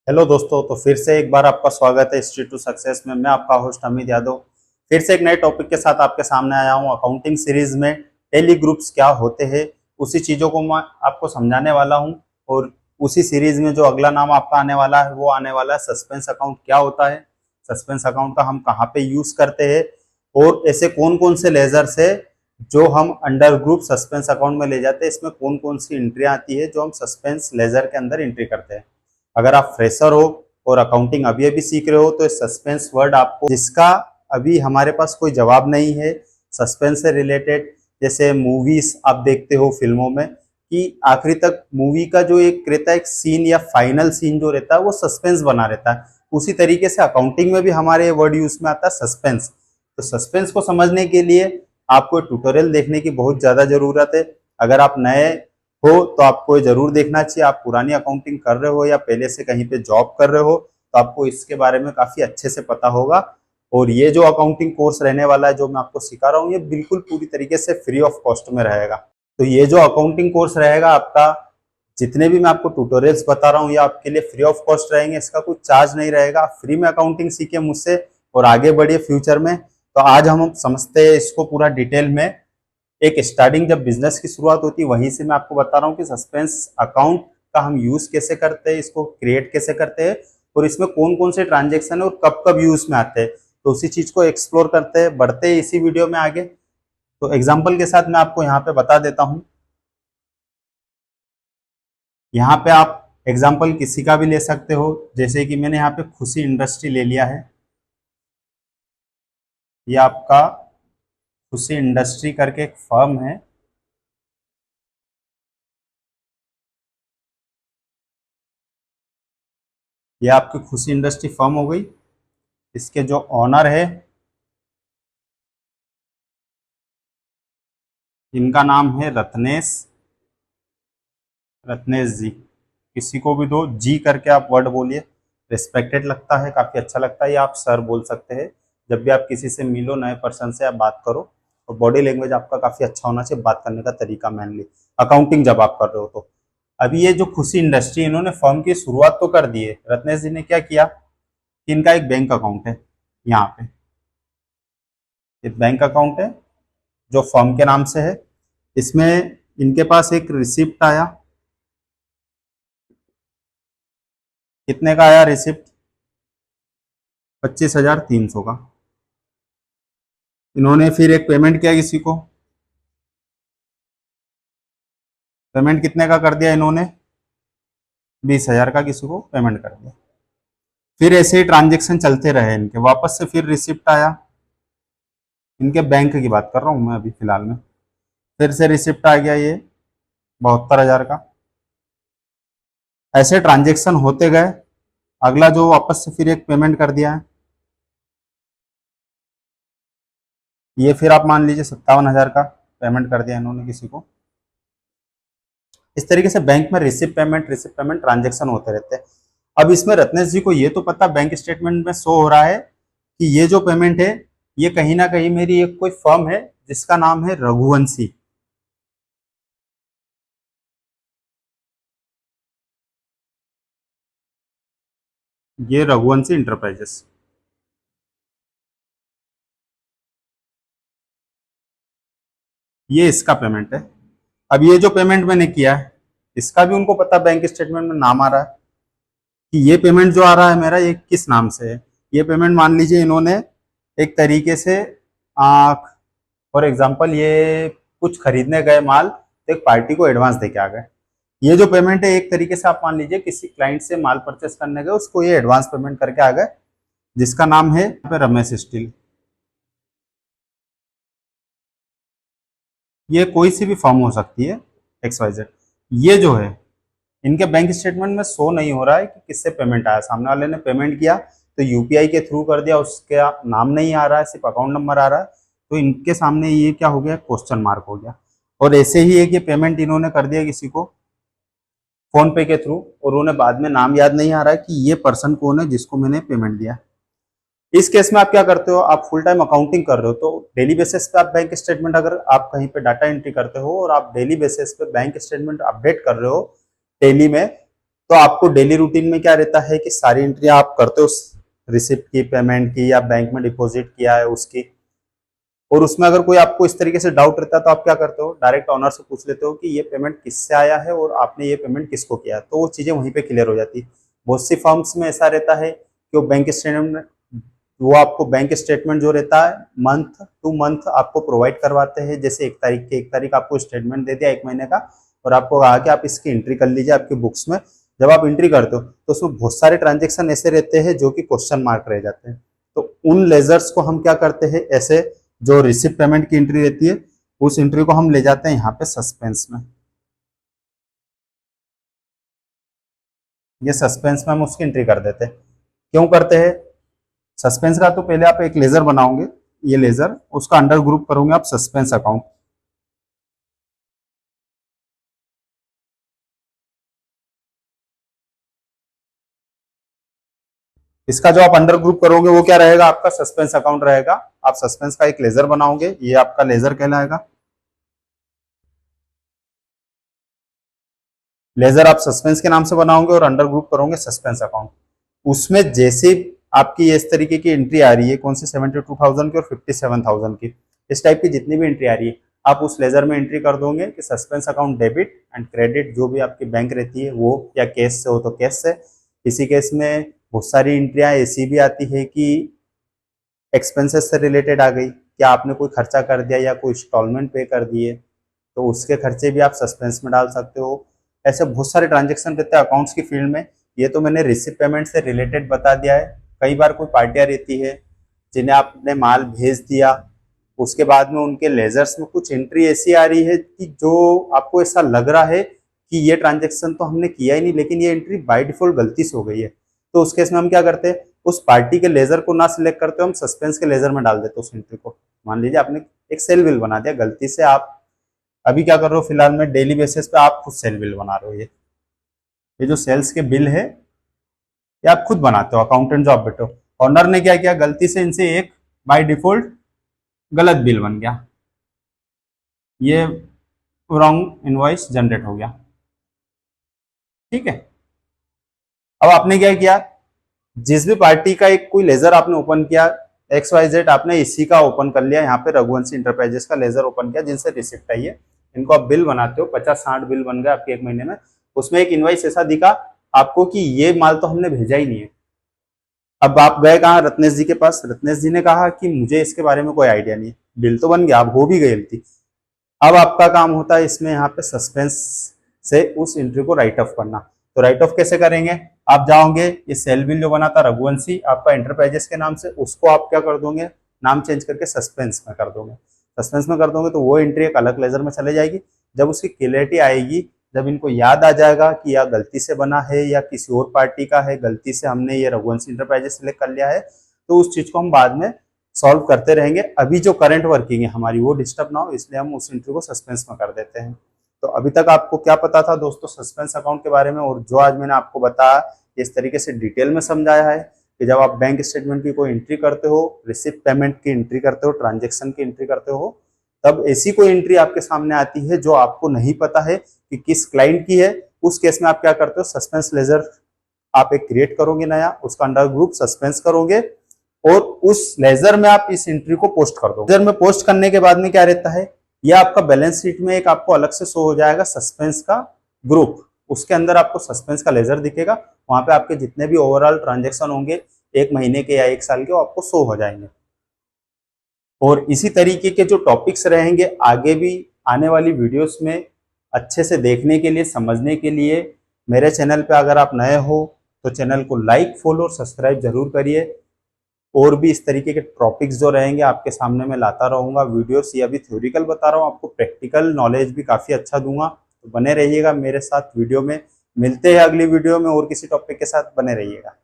Hello दोस्तों, तो फिर से एक बार आपका स्वागत है स्ट्रीट टू सक्सेस में। मैं आपका होस्ट अमित यादव फिर से एक नए टॉपिक के साथ आपके सामने आया हूं। अकाउंटिंग सीरीज में टेली ग्रुप्स क्या होते हैं उसी चीज़ों को मैं आपको समझाने वाला हूं। और उसी सीरीज में जो अगला नाम आपका आने वाला है वो आने वाला है सस्पेंस अकाउंट। क्या होता है सस्पेंस अकाउंट, का हम कहाँ पे यूज करते हैं और ऐसे कौन कौन से लेजर्स है जो हम अंडर ग्रुप सस्पेंस अकाउंट में ले जाते हैं। इसमें कौन कौन सी एंट्रियां आती है जो हम सस्पेंस लेजर के अंदर एंट्री करते हैं। अगर आप फ्रेशर हो और अकाउंटिंग अभी अभी सीख रहे हो तो सस्पेंस वर्ड आपको, जिसका अभी हमारे पास कोई जवाब नहीं है, सस्पेंस से रिलेटेड, जैसे मूवीज आप देखते हो फिल्मों में कि आखिरी तक मूवी का जो एक रहता है एक सीन या फाइनल सीन जो रहता है वो सस्पेंस बना रहता है। उसी तरीके से अकाउंटिंग में भी हमारे वर्ड यूज में आता है सस्पेंस। तो सस्पेंस को समझने के लिए आपको ट्यूटोरियल देखने की बहुत ज्यादा जरूरत है। अगर आप नए हो तो आपको जरूर देखना चाहिए। आप पुरानी अकाउंटिंग कर रहे हो या पहले से कहीं पे जॉब कर रहे हो तो आपको इसके बारे में काफी अच्छे से पता होगा। और ये जो अकाउंटिंग कोर्स रहने वाला है जो मैं आपको सिखा रहा हूँ ये बिल्कुल पूरी तरीके से फ्री ऑफ कॉस्ट में रहेगा। तो ये जो अकाउंटिंग कोर्स रहेगा आपका, जितने भी मैं आपको ट्यूटोरियल्स बता रहा हूँ ये आपके लिए फ्री ऑफ कॉस्ट रहेंगे। इसका कोई चार्ज नहीं रहेगा। फ्री में अकाउंटिंग सीखे मुझसे और आगे बढ़िए फ्यूचर में। तो आज हम समझते हैं इसको पूरा डिटेल में। एक स्टार्टिंग जब बिजनेस की शुरुआत होती है वहीं से मैं आपको बता रहा हूँ कि सस्पेंस अकाउंट का हम यूज कैसे करते हैं, इसको क्रिएट कैसे करते हैं और इसमें कौन कौन से ट्रांजेक्शन है और कब कब यूज में आते हैं। तो उसी चीज को एक्सप्लोर करते हैं, बढ़ते हैं इसी वीडियो में आगे। तो एग्जाम्पल के साथ मैं आपको यहाँ पे बता देता हूँ। यहाँ पे आप एग्जाम्पल किसी का भी ले सकते हो, जैसे कि मैंने यहाँ पे खुशी इंडस्ट्री ले लिया है। ये आपका खुशी इंडस्ट्री करके एक फर्म है। ये आपकी खुशी इंडस्ट्री फर्म हो गई। इसके जो ओनर है इनका नाम है रत्नेश, रत्नेश जी। किसी को भी दो जी करके आप वर्ड बोलिए, रिस्पेक्टेड लगता है, काफी अच्छा लगता है। या आप सर बोल सकते हैं। जब भी आप किसी से मिलो, नए पर्सन से आप बात करो और बॉडी लैंग्वेज आपका काफी अच्छा होना चाहिए, बात करने का तरीका मेनली अकाउंटिंग जब आप कर रहे हो तो। अभी ये जो खुशी इंडस्ट्री इन्होंने फर्म की शुरुआत तो कर दी है। रत्नेश जी ने क्या किया कि इनका एक बैंक अकाउंट है यहाँ पे। एक बैंक अकाउंट है जो फर्म के नाम से है। इसमें इनके पास एक रिसिप्ट आया। कितने का आया रिसिप्ट? 25,300 का। इन्होंने फिर एक पेमेंट किया किसी को। पेमेंट कितने का कर दिया इन्होंने? 20,000 का किसी को पेमेंट कर दिया। फिर ऐसे ही ट्रांजेक्शन चलते रहे इनके। वापस से फिर रिसिप्ट आया। इनके बैंक की बात कर रहा हूँ मैं अभी फिलहाल में। फिर से रिसिप्ट आ गया ये 72,000 का। ऐसे ट्रांजेक्शन होते गए। अगला जो वापस से फिर एक पेमेंट कर दिया है, ये फिर आप मान लीजिए 57,000 का पेमेंट कर दिया इन्होंने किसी को। इस तरीके से बैंक में रिसिप्ट पेमेंट ट्रांजेक्शन होते रहते हैं। अब इसमें रत्नेश जी को ये तो पता बैंक स्टेटमेंट में शो हो रहा है कि ये जो पेमेंट है ये कहीं ना कहीं मेरी एक कोई फर्म है जिसका नाम है रघुवंशी। ये रघुवंशी इंटरप्राइजेस, ये इसका पेमेंट है। अब ये जो पेमेंट मैंने किया है इसका भी उनको पता, बैंक स्टेटमेंट में नाम आ रहा है कि ये पेमेंट जो आ रहा है मेरा ये किस नाम से है। ये पेमेंट मान लीजिए इन्होंने एक तरीके से फॉर एग्जांपल ये कुछ खरीदने गए माल तो एक पार्टी को एडवांस देके आ गए। ये जो पेमेंट है एक तरीके से आप मान लीजिए किसी क्लाइंट से माल परचेस करने गए, उसको ये एडवांस पेमेंट करके आ गए, जिसका नाम है रमेश स्टील। ये कोई सी भी फर्म हो सकती है, XYZ। ये जो है इनके बैंक स्टेटमेंट में शो नहीं हो रहा है कि किससे पेमेंट आया। सामने वाले ने पेमेंट किया तो यूपीआई के थ्रू कर दिया, उसका नाम नहीं आ रहा है, सिर्फ अकाउंट नंबर आ रहा है। तो इनके सामने ये क्या हो गया, क्वेश्चन मार्क हो गया। और ऐसे ही एक ये पेमेंट इन्होंने कर दिया किसी को फोन पे के थ्रू, और उन्हें बाद में नाम याद नहीं आ रहा है कि ये पर्सन कौन है जिसको मैंने पेमेंट दिया। इस केस में आप क्या करते हो, आप फुल टाइम अकाउंटिंग कर रहे हो तो डेली बेसिस पे आप बैंक स्टेटमेंट, अगर आप कहीं पे डाटा एंट्री करते हो और आप डेली बेसिस पे बैंक स्टेटमेंट अपडेट कर रहे हो टेली में, तो आपको डेली रूटीन में क्या रहता है कि सारी एंट्री आप करते हो रिसिप्ट की, पेमेंट की, या बैंक में डिपॉजिट किया है उसकी। और उसमें अगर कोई आपको इस तरीके से डाउट रहता है तो आप क्या करते हो, डायरेक्ट ऑनर से पूछ लेते हो कि ये पेमेंट किससे आया है और आपने ये पेमेंट किसको किया है, तो वो चीज़ें वहीं पे क्लियर हो जाती है। बहुत सी फर्म्स में ऐसा रहता है कि वो आपको बैंक स्टेटमेंट जो रहता है मंथ टू मंथ आपको प्रोवाइड करवाते हैं। जैसे 1 तारीख आपको स्टेटमेंट दे दिया 1 महीने का, और आपको कहा कि आप इसकी एंट्री कर लीजिए आपकी बुक्स में। जब आप एंट्री करते हो तो उसमें बहुत सारे ट्रांजेक्शन ऐसे रहते हैं जो कि क्वेश्चन मार्क रह जाते हैं। तो उन लेजर्स को हम क्या करते हैं, ऐसे जो रिसिप्ट पेमेंट की एंट्री रहती है उस एंट्री को हम ले जाते हैं यहाँ पे सस्पेंस में। ये सस्पेंस में हम उसकी एंट्री कर देते हैं। क्यों करते हैं सस्पेंस का, तो पहले आप एक लेजर बनाओगे, ये लेजर, उसका अंडर ग्रुप करोगे आप सस्पेंस अकाउंट। इसका जो आप अंडर ग्रुप करोगे वो क्या रहेगा, आपका सस्पेंस अकाउंट रहेगा। आप सस्पेंस का एक लेजर बनाओगे, ये आपका लेजर कहलाएगा। लेजर आप सस्पेंस के नाम से बनाओगे और अंडर ग्रुप करोगे सस्पेंस अकाउंट। उसमें जैसे आपकी इस तरीके की एंट्री आ रही है, कौन सी 72,000 की और 57,000 की, इस टाइप की जितनी भी एंट्री आ रही है आप उस लेजर में एंट्री कर दोगे कि suspense account debit and credit, जो भी आपकी बैंक रहती है वो, या कैश से हो तो कैश से। इसी केस में बहुत सारी एंट्रियां ऐसी भी आती है कि एक्सपेंसेस से रिलेटेड आ गई, क्या आपने कोई खर्चा कर दिया या कोई इंस्टॉलमेंट पे कर दिए, तो उसके खर्चे भी आप सस्पेंस में डाल सकते हो। ऐसे बहुत सारे ट्रांजेक्शन रहते हैं अकाउंट्स की फील्ड में। ये तो मैंने रिसिप्ट पेमेंट से रिलेटेड बता दिया है। कई बार कोई पार्टियां रहती है जिन्हें आपने माल भेज दिया, उसके बाद में उनके लेजर्स में कुछ एंट्री ऐसी आ रही है कि जो आपको ऐसा लग रहा है कि ये ट्रांजेक्शन तो हमने किया ही नहीं, लेकिन ये एंट्री बाय डिफॉल्ट गलती से हो गई है। तो उस केस में हम क्या करते हैं, उस पार्टी के लेजर को ना सिलेक्ट करते हो, हम सस्पेंस के लेजर में डाल देते उस एंट्री को। मान लीजिए आपने एक सेल बिल बना दिया गलती से, आप अभी क्या कर रहे हो, फिलहाल में डेली बेसिस पे आप खुद सेल बिल बना रहे हो। ये जो सेल्स के बिल है ये आप खुद बनाते हो, अकाउंटेंट जो आप बैठे हो। ऑनर ने क्या किया, गलती से इनसे एक बाय डिफॉल्ट गलत बिल बन गया, ये रॉन्ग इनवॉइस जनरेट हो गया। ठीक है, अब आपने क्या किया, जिस भी पार्टी का एक कोई लेजर आपने ओपन किया, XYZ आपने इसी का ओपन कर लिया, यहाँ पे रघुवंशी इंटरप्राइजेस का लेजर ओपन किया जिनसे रिसिप्ट आई है, इनको आप बिल बनाते हो, 50-60 बिल बन गए आपके 1 महीने में। उसमें एक इनवाइस ऐसा दिखा आपको कि ये माल तो हमने भेजा ही नहीं है। अब आप गए कहा, रत्नेश जी के पास, रत्नेश जी ने कहा कि मुझे इसके बारे में कोई आइडिया नहीं है। बिल तो बन गया, अब हो भी गई गलती। अब आपका काम होता है इसमें यहाँ पे सस्पेंस से उस एंट्री को राइट ऑफ करना। तो राइट ऑफ कैसे करेंगे, आप जाओगे, ये सेल बिल जो बना था रघुवंशी आपका इंटरप्राइजेस के नाम से, उसको आप क्या कर दोगे, नाम चेंज करके सस्पेंस में कर दोगे। सस्पेंस में कर दोगे तो वो एंट्री एक अलग लेजर में चले जाएगी। जब उसकी क्लियरिटी आएगी, जब इनको याद आ जाएगा कि या गलती से बना है या किसी और पार्टी का है, गलती से हमने ये रघुवंशी इंटरप्राइजेस सिलेक्ट कर लिया है, तो उस चीज को हम बाद में सॉल्व करते रहेंगे। अभी जो करंट वर्किंग है हमारी वो डिस्टर्ब ना हो, इसलिए हम उस एंट्री को सस्पेंस में कर देते हैं। तो अभी तक आपको क्या पता था दोस्तों सस्पेंस अकाउंट के बारे में, और जो आज मैंने आपको बताया इस तरीके से डिटेल में समझाया है कि जब आप बैंक स्टेटमेंट की कोई एंट्री करते हो, रिसिप्ट पेमेंट की एंट्री करते हो, ट्रांजेक्शन की एंट्री करते हो, तब ऐसी कोई एंट्री आपके सामने आती है जो आपको नहीं पता है कि किस क्लाइंट की है, उस केस में आप क्या करते हो, सस्पेंस लेजर आप एक क्रिएट करोगे नया, उसका अंडर ग्रुप सस्पेंस करोगे और उस लेजर में आप इस एंट्री को पोस्ट कर दो। लेजर में पोस्ट करने के बाद में क्या रहता है, यह आपका बैलेंस शीट में एक आपको अलग से शो हो जाएगा सस्पेंस का ग्रुप, उसके अंदर आपको सस्पेंस का लेजर दिखेगा, वहां पे आपके जितने भी ओवरऑल ट्रांजेक्शन होंगे 1 महीने के या 1 साल के, वो आपको शो हो जाएंगे। और इसी तरीके के जो टॉपिक्स रहेंगे आगे भी आने वाली वीडियोस में, अच्छे से देखने के लिए, समझने के लिए मेरे चैनल पे अगर आप नए हो तो चैनल को लाइक, फॉलो और सब्सक्राइब जरूर करिए। और भी इस तरीके के टॉपिक्स जो रहेंगे आपके सामने मैं लाता रहूँगा वीडियोस। ये अभी थ्योरिकल बता रहा हूँ, आपको प्रैक्टिकल नॉलेज भी काफ़ी अच्छा दूंगा, तो बने रहिएगा मेरे साथ वीडियो में। मिलते हैं अगली वीडियो में और किसी टॉपिक के साथ, बने रहिएगा।